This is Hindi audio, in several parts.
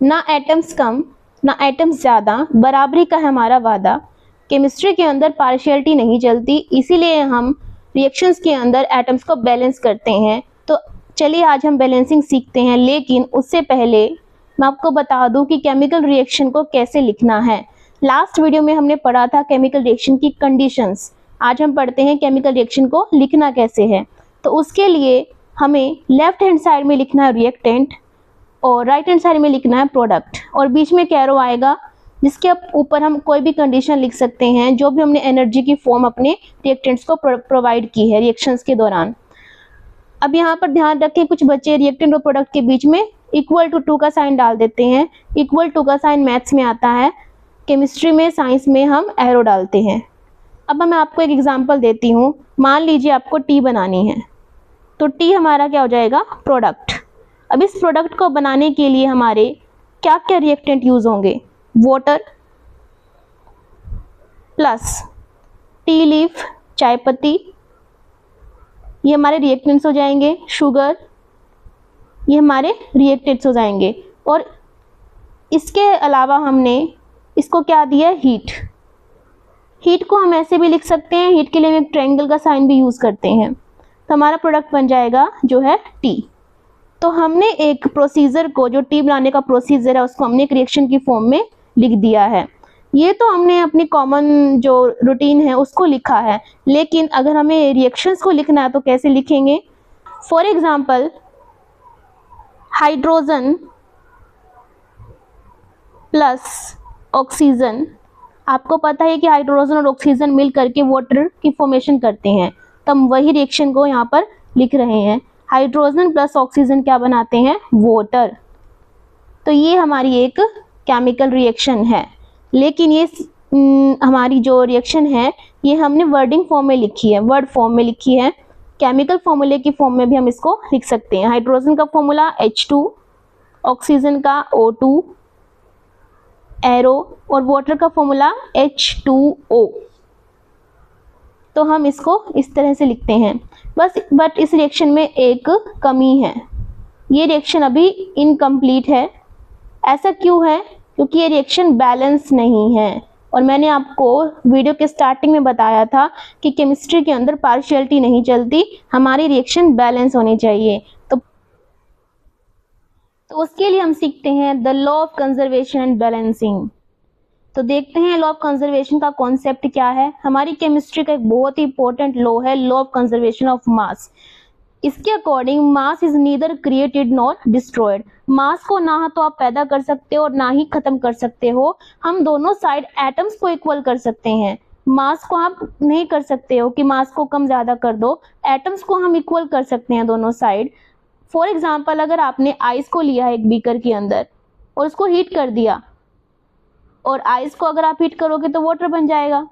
ना एटम्स कम ना एटम्स ज़्यादा, बराबरी का है हमारा वादा। केमिस्ट्री के अंदर पार्शियलिटी नहीं चलती, इसीलिए हम रिएक्शंस के अंदर एटम्स को बैलेंस करते हैं। तो चलिए आज हम बैलेंसिंग सीखते हैं, लेकिन उससे पहले मैं आपको बता दूं कि केमिकल रिएक्शन को कैसे लिखना है। लास्ट वीडियो में हमने पढ़ा था केमिकल रिएक्शन की कंडीशंस। आज हम पढ़ते हैं केमिकल रिएक्शन को लिखना कैसे है। तो उसके लिए हमें लेफ्ट हैंड साइड में लिखना है रिएक्टेंट और राइट हैंड साइड में लिखना है प्रोडक्ट, और बीच में कैरो आएगा जिसके ऊपर हम कोई भी कंडीशन लिख सकते हैं जो भी हमने एनर्जी की फॉर्म अपने रिएक्टेंट्स को प्रोवाइड की है रिएक्शंस के दौरान। अब यहाँ पर ध्यान रखें, कुछ बच्चे रिएक्टेंट और प्रोडक्ट के बीच में इक्वल टू 2 का साइन डाल देते हैं। इक्वल टू का साइन मैथ्स में आता है, केमिस्ट्री में साइंस में हम एरो डालते हैं। अब मैं आपको एक एग्जांपल देती हूँ। मान लीजिए आपको टी बनानी है, तो टी हमारा क्या हो जाएगा, प्रोडक्ट। अब इस प्रोडक्ट को बनाने के लिए हमारे क्या क्या रिएक्टेंट यूज होंगे, वाटर प्लस टी लीफ चाय पत्ती, ये हमारे रिएक्टेंट्स हो जाएंगे। शुगर, ये हमारे रिएक्टेंट्स हो जाएंगे। और इसके अलावा हमने इसको क्या दिया, हीट। हीट को हम ऐसे भी लिख सकते हैं, हीट के लिए हम एक ट्रायंगल का साइन भी यूज करते हैं। तो हमारा प्रोडक्ट बन जाएगा जो है टी। तो हमने एक प्रोसीजर को, जो टी बनाने का प्रोसीजर है, उसको हमने एक रिएक्शन की फॉर्म में लिख दिया है। ये तो हमने अपनी कॉमन जो रूटीन है उसको लिखा है, लेकिन अगर हमें रिएक्शंस को लिखना है तो कैसे लिखेंगे। For example, hydrogen plus oxygen, आपको पता है कि हाइड्रोजन और ऑक्सीजन मिल करके वाटर की फॉर्मेशन करते हैं, तो हम वही रिएक्शन को यहाँ पर लिख रहे हैं। हाइड्रोजन प्लस ऑक्सीजन क्या बनाते हैं, वाटर। तो ये हमारी एक केमिकल रिएक्शन है, लेकिन ये हमारी जो रिएक्शन है ये हमने वर्डिंग फॉर्म में लिखी है, वर्ड फॉर्म में लिखी है। केमिकल फॉर्मूले की फॉर्म में भी हम इसको लिख सकते हैं। हाइड्रोजन का फॉर्मूला H2, ऑक्सीजन का O2 एरो, और वाटर का फॉर्मूला H2O। तो हम इसको इस तरह से लिखते हैं बस। बट इस रिएक्शन में एक कमी है, ये रिएक्शन अभी इनकम्प्लीट है। ऐसा क्यों है, क्योंकि ये रिएक्शन बैलेंस नहीं है। और मैंने आपको वीडियो के स्टार्टिंग में बताया था कि केमिस्ट्री के अंदर पार्शियलिटी नहीं चलती, हमारी रिएक्शन बैलेंस होनी चाहिए। तो उसके लिए हम सीखते हैं the law of conservation and balancing. तो देखते हैं लॉ ऑफ कंजर्वेशन का कॉन्सेप्ट क्या है। हमारी केमिस्ट्री का एक बहुत ही इंपॉर्टेंट लॉ है, law of conservation of mass. इसके according mass is neither created nor destroyed. Mass को ना तो आप पैदा कर सकते हो और ना ही खत्म कर सकते हो। हम दोनों साइड एटम्स को इक्वल कर सकते हैं, मास को आप नहीं कर सकते हो कि मास को कम ज्यादा कर दो। एटम्स को हम इक्वल कर सकते हैं दोनों साइड। फॉर एग्जाम्पल, अगर आपने आइस को लिया है एक बीकर के अंदर और उसको हीट कर दिया, और आइस को अगर आप हीट करोगे तो वाटर बन जाएगा।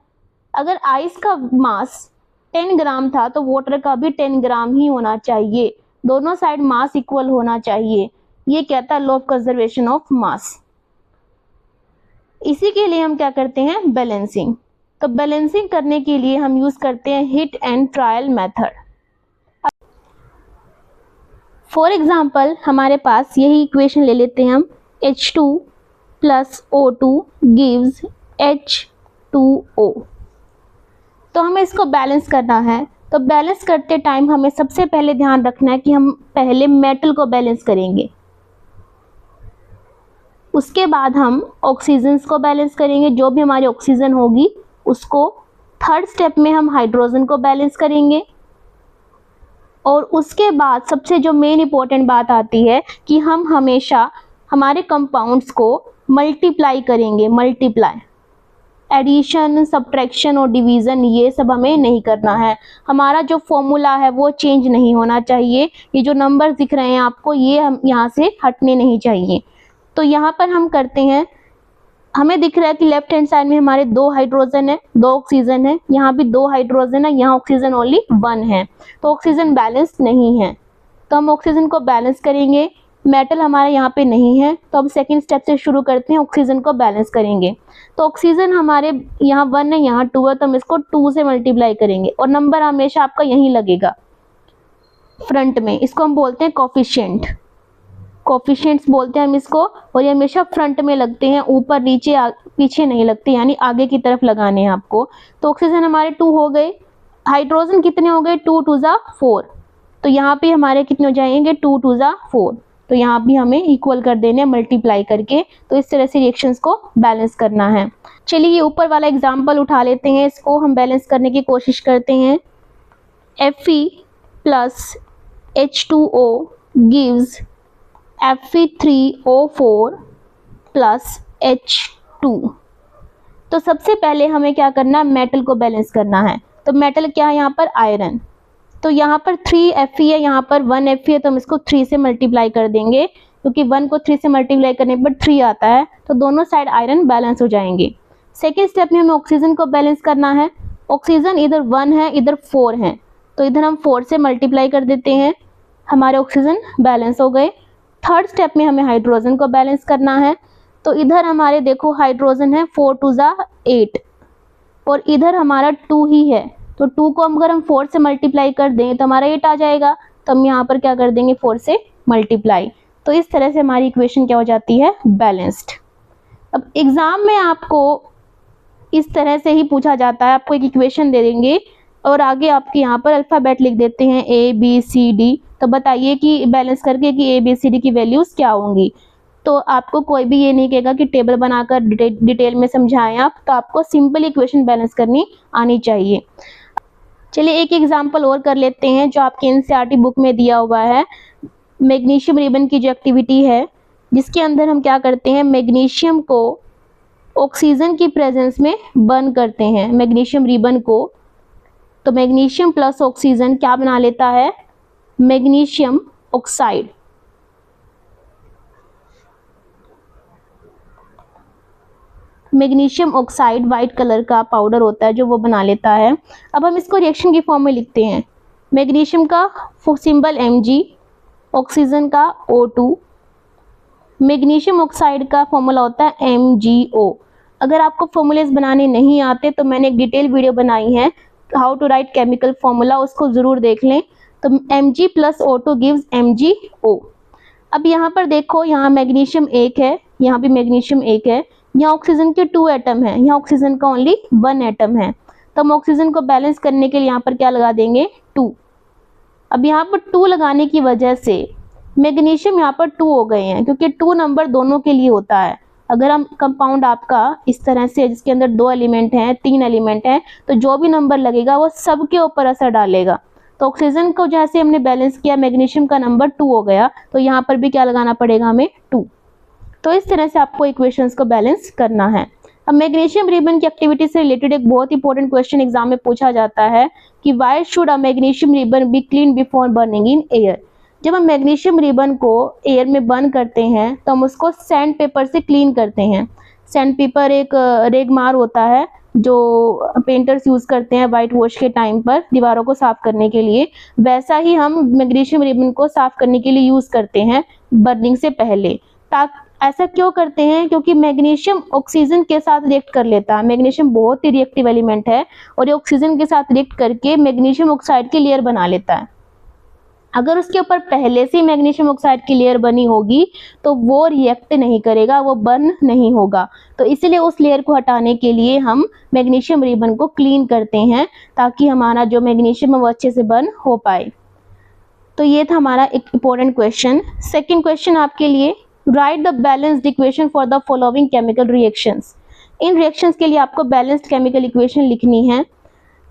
अगर आइस का मास 10 ग्राम था तो वाटर का भी 10 ग्राम ही होना चाहिए, दोनों साइड मास इक्वल होना चाहिए। ये कहता है लॉ ऑफ कंजर्वेशन ऑफ मास। इसी के लिए हम क्या करते हैं, बैलेंसिंग। तो बैलेंसिंग करने के लिए हम यूज करते हैं hit and trial method. For example, हमारे पास यही इक्वेशन ले लेते हैं हम, H2 plus O2 gives H2O। तो हमें इसको बैलेंस करना है। तो बैलेंस करते टाइम हमें सबसे पहले ध्यान रखना है कि हम पहले मेटल को बैलेंस करेंगे, उसके बाद हम ऑक्सीजन को बैलेंस करेंगे, जो भी हमारी ऑक्सीजन होगी उसको। थर्ड स्टेप में हम हाइड्रोजन को बैलेंस करेंगे, और उसके बाद सबसे जो मेन इंपॉर्टेंट बात आती है कि हम हमेशा हमारे कंपाउंड्स को मल्टीप्लाई करेंगे। मल्टीप्लाई, एडिशन, सब्ट्रैक्शन और डिवीज़न ये सब हमें नहीं करना है। हमारा जो फॉर्मूला है वो चेंज नहीं होना चाहिए। ये जो नंबर दिख रहे हैं आपको, ये हम यहाँ से हटने नहीं चाहिए। तो यहाँ पर हम करते हैं, हमें दिख रहा है कि लेफ्ट हैंड साइड में हमारे 2 हाइड्रोजन है, 2 ऑक्सीजन है, यहाँ भी 2 हाइड्रोजन है, यहाँ ऑक्सीजन ओनली 1 है, तो ऑक्सीजन बैलेंस नहीं है। तो हम ऑक्सीजन को बैलेंस करेंगे। मेटल हमारे यहाँ पे नहीं है, तो अब सेकंड स्टेप से शुरू करते हैं, ऑक्सीजन को बैलेंस करेंगे। तो ऑक्सीजन हमारे यहाँ 1 है, यहाँ 2 है, तो हम इसको 2 से मल्टीप्लाई करेंगे, और नंबर हमेशा आपका यहीं लगेगा फ्रंट में। इसको हम बोलते हैं कोफिशिएंट। कोफिशिएंट्स बोलते हैं हम इसको, और ये हमेशा फ्रंट में लगते हैं, ऊपर नीचे पीछे नहीं लगते, यानी आगे की तरफ लगाने हैं आपको। तो ऑक्सीजन हमारे 2 हो गए, हाइड्रोजन कितने हो गए, 2 2 जा 4, तो यहाँ पे हमारे कितने हो जाएंगे, 2 2 जा 4, तो यहाँ भी हमें इक्वल कर देने हैं मल्टीप्लाई करके। तो इस तरह से रिएक्शंस को बैलेंस करना है। चलिए ये ऊपर वाला एग्जाम्पल उठा लेते हैं, इसको हम बैलेंस करने की कोशिश करते हैं। Fe plus H2O gives Fe3O4 plus H2। तो सबसे पहले हमें क्या करना है, मेटल को बैलेंस करना है। तो मेटल क्या है यहाँ पर, आयरन। तो यहाँ पर 3 Fe है, यहाँ पर 1 Fe है, तो हम इसको 3 से मल्टीप्लाई कर देंगे, क्योंकि 1 को 3 से मल्टीप्लाई करने पर 3 आता है, तो दोनों साइड आयरन बैलेंस हो जाएंगे। सेकेंड स्टेप में हमें ऑक्सीजन को बैलेंस करना है। ऑक्सीजन इधर 1 है, इधर 4 है, तो इधर हम 4 से मल्टीप्लाई कर देते हैं, हमारे ऑक्सीजन बैलेंस हो गए। थर्ड स्टेप में हमें हाइड्रोजन को बैलेंस करना है। तो इधर हमारे देखो हाइड्रोजन है 4 2 जा 8, और इधर हमारा 2 ही है, तो 2 को अगर हम 4 से मल्टीप्लाई कर दें तो हमारा 8 आ जाएगा, तो हम यहाँ पर क्या कर देंगे, 4 से मल्टीप्लाई। तो इस तरह से हमारी इक्वेशन क्या हो जाती है, बैलेंस्ड। अब एग्जाम में आपको इस तरह से ही पूछा जाता है, आपको एक इक्वेशन दे देंगे और आगे आपके यहाँ पर अल्फ़ाबेट लिख देते हैं ABCD। तो बताइए कि बैलेंस करके कि ABCD की वैल्यूज़ क्या होंगी। तो आपको कोई भी ये नहीं कहेगा कि टेबल बनाकर डिटेल में समझाएं आप, तो आपको सिंपल इक्वेशन बैलेंस करनी आनी चाहिए। चलिए एक एग्जांपल और कर लेते हैं जो आपके NCERT बुक में दिया हुआ है। मैग्नीशियम रिबन की जो एक्टिविटी है, जिसके अंदर हम क्या करते हैं, मैग्नीशियम को ऑक्सीजन की प्रेजेंस में बर्न करते हैं, मैग्नीशियम रिबन को। तो मैग्नीशियम प्लस ऑक्सीजन क्या बना लेता है, magnesium oxide. Magnesium oxide white colour का पाउडर होता है जो वो बना लेता है। अब हम इसको रिएक्शन की फॉर्म में लिखते हैं। मैग्नीशियम का सिंबल Mg, ऑक्सीजन का O2, मैग्नीशियम ऑक्साइड का फॉर्मूला होता है MgO। अगर आपको फॉर्मूलेस बनाने नहीं आते तो मैंने एक डिटेल वीडियो बनाई है, how to write chemical formula, उसको ज़रूर देख लें। तो Mg plus O2 gives MgO। अब यहाँ पर देखो, यहाँ मैग्नीशियम 1 है, यहाँ भी मैग्नीशियम 1 है, यहाँ ऑक्सीजन के 2 एटम हैं, यहाँ ऑक्सीजन का ओनली 1 एटम है। तो हम ऑक्सीजन को बैलेंस करने के लिए यहाँ पर क्या लगा देंगे, 2। अब यहाँ पर 2 लगाने की वजह से मैग्नीशियम यहाँ पर 2 हो गए हैं, क्योंकि 2 नंबर दोनों के लिए होता है। अगर हम कंपाउंड आपका इस तरह से जिसके अंदर 2 एलिमेंट हैं, 3 एलिमेंट हैं, तो जो भी नंबर लगेगा वो सबके ऊपर असर डालेगा। तो ऑक्सीजन को जैसे हमने बैलेंस किया, मैग्नीशियम का नंबर 2 हो गया, तो यहाँ पर भी क्या लगाना पड़ेगा हमें, 2। तो इस तरह से आपको इक्वेशंस को बैलेंस करना है। अब मैग्नीशियम रिबन की एक्टिविटी से रिलेटेड एक बहुत इंपॉर्टेंट क्वेश्चन एग्जाम में पूछा जाता है कि why should a magnesium ribbon be clean before burning in air. जब हम मैग्नीशियम रिबन को एयर में बर्न करते हैं तो हम उसको सैंड पेपर से क्लीन करते हैं। सैंड पेपर एक रेगमार होता है जो पेंटर्स यूज़ करते हैं वाइट वॉश के टाइम पर दीवारों को साफ़ करने के लिए, वैसा ही हम मैग्नीशियम रिबन को साफ़ करने के लिए यूज़ करते हैं बर्निंग से पहले। ऐसा क्यों करते हैं, क्योंकि मैग्नीशियम ऑक्सीजन के साथ रिएक्ट कर लेता है। मैग्नीशियम बहुत ही रिएक्टिव एलिमेंट है और ये ऑक्सीजन के साथ रिएक्ट करके मैग्नीशियम ऑक्साइड की लेयर बना लेता है। अगर उसके ऊपर पहले से मैग्नीशियम ऑक्साइड की लेयर बनी होगी तो वो रिएक्ट नहीं करेगा, वो बर्न नहीं होगा। तो इसलिए उस लेयर को हटाने के लिए हम मैग्नीशियम रिबन को क्लीन करते हैं, ताकि हमारा जो मैग्नीशियम है वो अच्छे से बर्न हो पाए। तो ये था हमारा एक इम्पोर्टेंट क्वेश्चन। सेकेंड क्वेश्चन आपके लिए, right the balanced equation for the following chemical reactions. In reactions के लिए आपको बैलेंस्ड केमिकल इक्वेशन लिखनी है।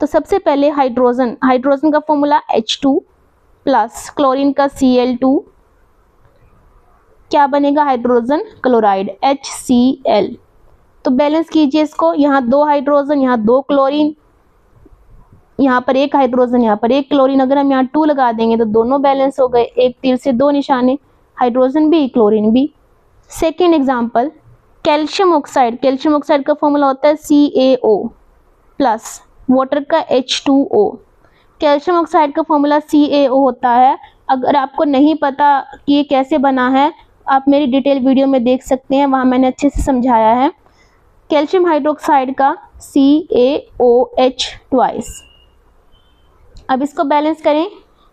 तो सबसे पहले हाइड्रोजन का फॉर्मूला H2 प्लस क्लोरीन का Cl2, क्या बनेगा, हाइड्रोजन क्लोराइड HCl। तो बैलेंस कीजिए इसको, यहाँ 2 हाइड्रोजन, यहाँ 2 क्लोरीन, यहाँ पर 1 हाइड्रोजन, यहाँ पर 1 क्लोरीन। अगर हम यहाँ 2 लगा देंगे तो दोनों बैलेंस हो गए, एक तीर से 2 निशाने, हाइड्रोजन भी क्लोरीन भी। सेकेंड एग्जाम्पल, कैल्शियम ऑक्साइड का फॉर्मूला होता है CaO प्लस वाटर का H2O। कैल्शियम ऑक्साइड का फॉर्मूला CaO होता है। अगर आपको नहीं पता कि ये कैसे बना है, आप मेरी डिटेल वीडियो में देख सकते हैं, वहाँ मैंने अच्छे से समझाया है। कैल्शियम हाइड्रोक्साइड का CaOH ट्वाइस। अब इसको बैलेंस करें,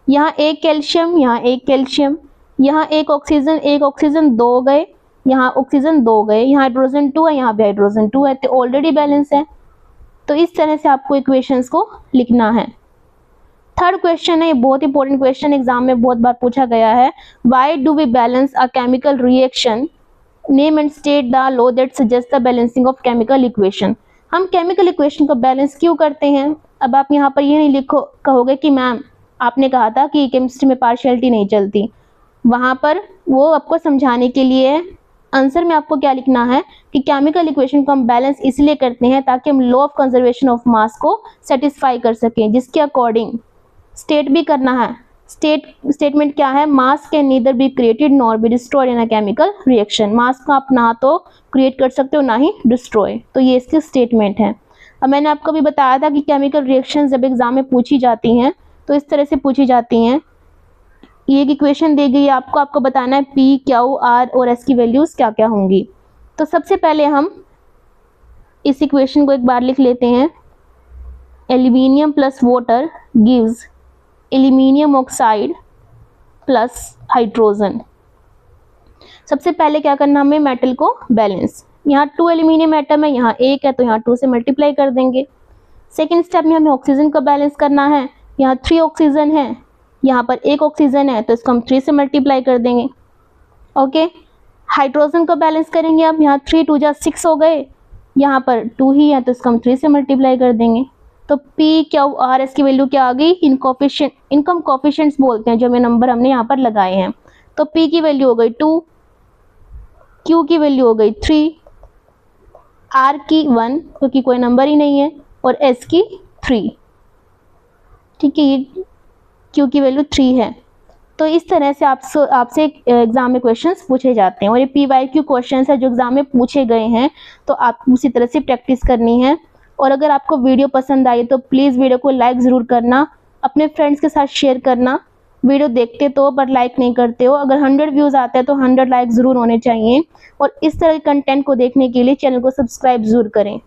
यहाँ 1 कैल्शियम, यहाँ 1 कैल्शियम, यहाँ एक ऑक्सीजन 2 गए, यहाँ ऑक्सीजन 2 गए, यहाँ हाइड्रोजन 2 है, यहाँ भी हाइड्रोजन 2 है, तो ऑलरेडी बैलेंस है। तो इस तरह से आपको इक्वेशंस को लिखना है। थर्ड क्वेश्चन है, ये बहुत इंपॉर्टेंट क्वेश्चन, एग्जाम में बहुत बार पूछा गया है। Why do we balance a chemical reaction, name and state the law that suggest the balancing of chemical equation. हम केमिकल इक्वेशन को बैलेंस क्यों करते हैं? अब आप यहाँ पर ये नहीं कहोगे कि मैम आपने कहा था कि केमिस्ट्री में पार्शियलिटी नहीं चलती, वहाँ पर वो आपको समझाने के लिए आंसर में आपको क्या लिखना है कि केमिकल इक्वेशन को हम बैलेंस इसलिए करते हैं ताकि हम लॉ ऑफ कंजर्वेशन ऑफ मास को सेटिस्फाई कर सकें, जिसके अकॉर्डिंग स्टेट भी करना है। स्टेटमेंट क्या है? Mass can neither be created nor be destroyed in a chemical reaction. Mass को आप ना तो क्रिएट कर सकते हो ना ही डिस्ट्रॉय, तो ये इसकी स्टेटमेंट है। अब मैंने आपको भी बताया था कि केमिकल रिएक्शन जब एग्जाम में पूछी जाती हैं तो इस तरह से पूछी जाती हैं। ये एक इक्वेशन दी गई है आपको बताना है P, Q, R और S की वैल्यूज क्या क्या होंगी। तो सबसे पहले हम इस इक्वेशन को एक बार लिख लेते हैं। Aluminium plus water gives aluminium oxide plus hydrogen. सबसे पहले क्या करना, हमें मेटल को बैलेंस। यहाँ 2 एल्यूमिनियम एटम है, यहाँ 1 है, तो यहाँ 2 से मल्टीप्लाई कर देंगे। सेकेंड स्टेप में हमें ऑक्सीजन को बैलेंस करना है। यहाँ 3 ऑक्सीजन है, यहाँ पर 1 ऑक्सीजन है, तो इसको हम 3 से मल्टीप्लाई कर देंगे। ओके, हाइड्रोजन को बैलेंस करेंगे। अब यहाँ 3 2 जा 6 हो गए, यहाँ पर 2 ही है, तो इसको हम 3 से मल्टीप्लाई कर देंगे। तो P, Q, R, S की वैल्यू क्या आ गई? इनकम कोफिशिएंट्स बोलते हैं जो हमें नंबर हमने यहाँ पर लगाए हैं। तो P की वैल्यू हो गई 2, Q की वैल्यू हो गई 3, R की 1 क्योंकि कोई नंबर ही नहीं है, और S की 3। ठीक है, ये Q की वैल्यू 3 है। तो इस तरह से आपसे एग्जाम में क्वेश्चंस पूछे जाते हैं, और ये PYQ क्वेश्चंस है जो एग्जाम में पूछे गए हैं, तो आप उसी तरह से प्रैक्टिस करनी है। और अगर आपको वीडियो पसंद आई तो प्लीज़ वीडियो को लाइक ज़रूर करना, अपने फ्रेंड्स के साथ शेयर करना। वीडियो देखते तो पर लाइक नहीं करते हो, अगर 100 व्यूज़ आते हैं तो 100 लाइक ज़रूर होने चाहिए। और इस तरह के कंटेंट को देखने के लिए चैनल को सब्सक्राइब ज़रूर करें।